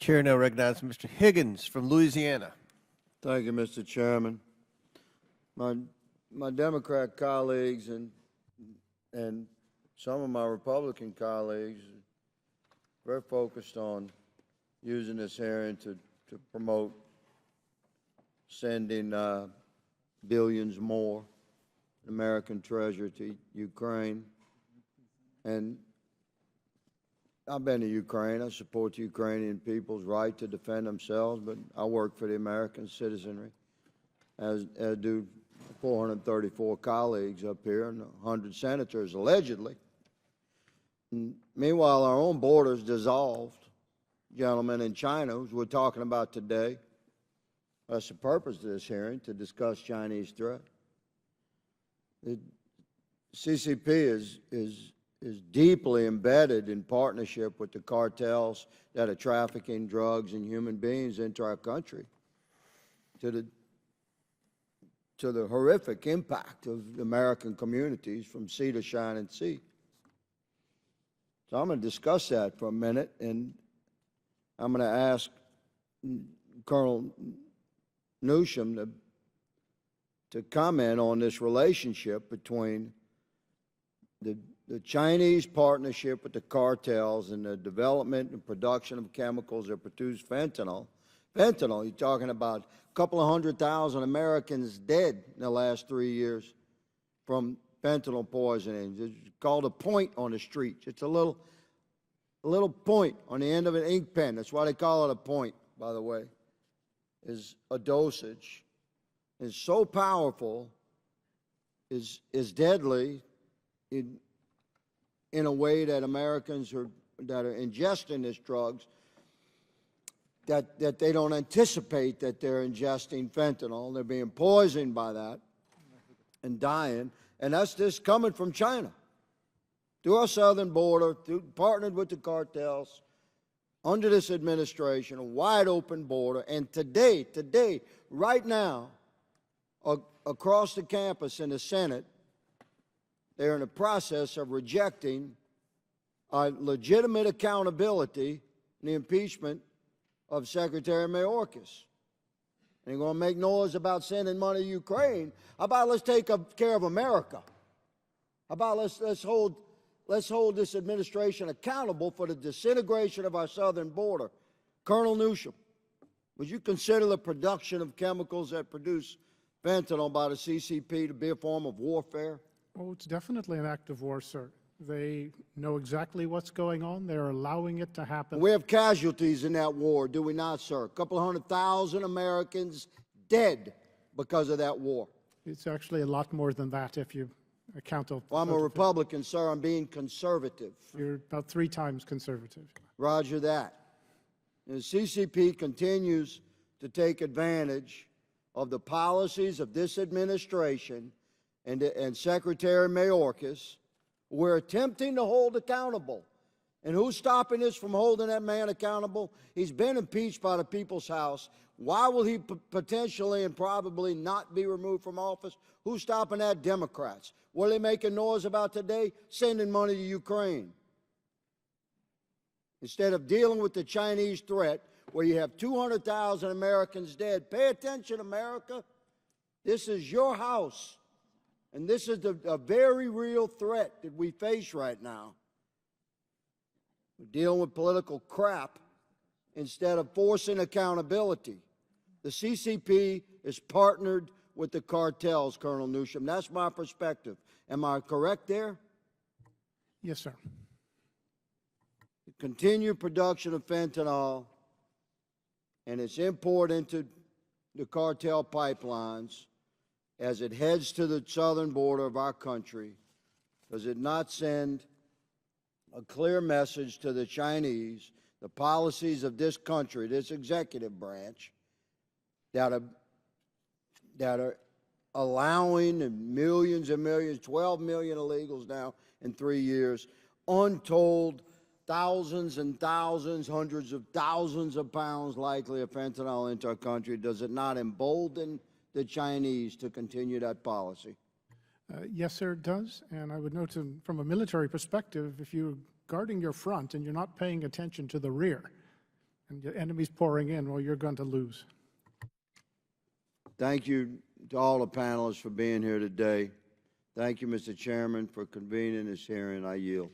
Chair now recognizes Mr. Higgins from Louisiana. Thank you, Mr. Chairman. My Democrat colleagues and some of my Republican colleagues are very focused on using this hearing to promote sending billions more American treasure to Ukraine. And I've been to Ukraine. I support the Ukrainian people's right to defend themselves, but I work for the American citizenry, as do 434 colleagues up here and 100 senators, allegedly. And meanwhile, our own borders dissolved, gentlemen, in China, as we're talking about today. That's the purpose of this hearing, to discuss Chinese threat. The CCP is deeply embedded in partnership with the cartels that are trafficking drugs and human beings into our country, to the horrific impact of the American communities from sea to shining sea. So I'm going to discuss that for a minute, and I'm going to ask Colonel Newsham to comment on this relationship between the Chinese partnership with the cartels and the development and production of chemicals that produce fentanyl. Fentanyl, you're talking about a couple of 100,000 Americans dead in the last 3 years from fentanyl poisoning. It's called a point on the street. It's a little point on the end of an ink pen. That's why they call it a point, by the way, is a dosage. It's so powerful, is deadly in a way that Americans that are ingesting these drugs, that they don't anticipate that they're ingesting fentanyl. They're being poisoned by that and dying. And that's just coming from China. Through our southern border, partnered with the cartels, under this administration, a wide open border. And today, right now, across the campus in the Senate, they're in the process of rejecting legitimate accountability in the impeachment of Secretary Mayorkas. And they're going to make noise about sending money to Ukraine. How about let's take care of America? How about let's hold this administration accountable for the disintegration of our southern border? Colonel Newsham, would you consider the production of chemicals that produce fentanyl by the CCP to be a form of warfare? Oh, it's definitely an act of war, sir. They know exactly what's going on. They're allowing it to happen. We have casualties in that war, do we not, sir? A couple of 100,000 Americans dead because of that war. It's actually a lot more than that if you account of... Well, I'm a Republican, sir. I'm being conservative. You're about 3 times conservative. Roger that. And the CCP continues to take advantage of the policies of this administration and Secretary Mayorkas. We're attempting to hold accountable. And who's stopping us from holding that man accountable? He's been impeached by the People's House. Why will he potentially and probably not be removed from office? Who's stopping that? Democrats. What are they making noise about today? Sending money to Ukraine. Instead of dealing with the Chinese threat, where you have 200,000 Americans dead. Pay attention, America. This is your house. And this is a very real threat that we face right now. We're dealing with political crap instead of forcing accountability. The CCP is partnered with the cartels, Colonel Newsham. That's my perspective. Am I correct there? Yes, sir. The continued production of fentanyl and its import into the cartel pipelines as it heads to the southern border of our country, does it not send a clear message to the Chinese, the policies of this country, this executive branch, that are allowing millions and millions, 12 million illegals now in 3 years, untold thousands and thousands, hundreds of thousands of pounds likely of fentanyl into our country? Does it not embolden the Chinese to continue that policy? Yes, sir, it does. And I would note from a military perspective, if you're guarding your front and you're not paying attention to the rear, and your enemy's pouring in, well, you're going to lose. Thank you to all the panelists for being here today. Thank you, Mr. Chairman, for convening this hearing. I yield.